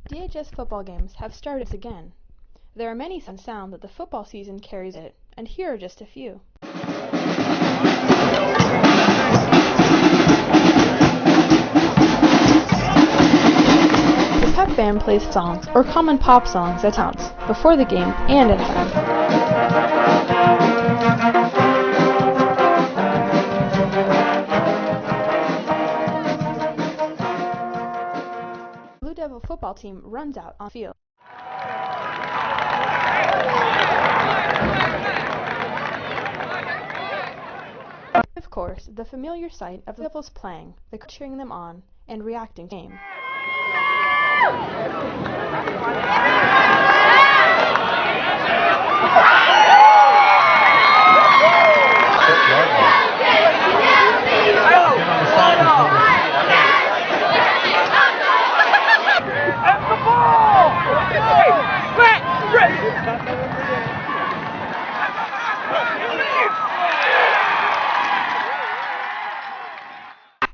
DHS football games have started again. There are many sounds that the football season carries it, and here are just a few. The pep band plays songs, or common pop songs that counts, before the game and inside. Blue Devil football team runs out on the field. Of course, the familiar sight of the Devils playing, the crowd cheering them on, and reacting to the game.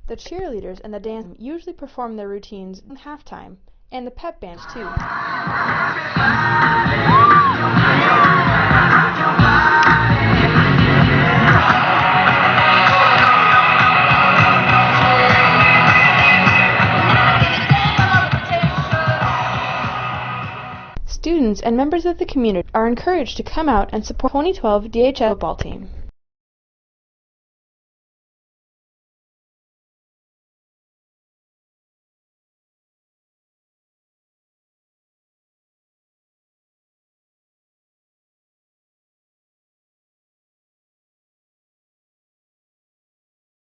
The cheerleaders and the dance usually perform their routines in halftime, and the pep bands too. Students and members of the community are encouraged to come out and support the 2012 DHS football team.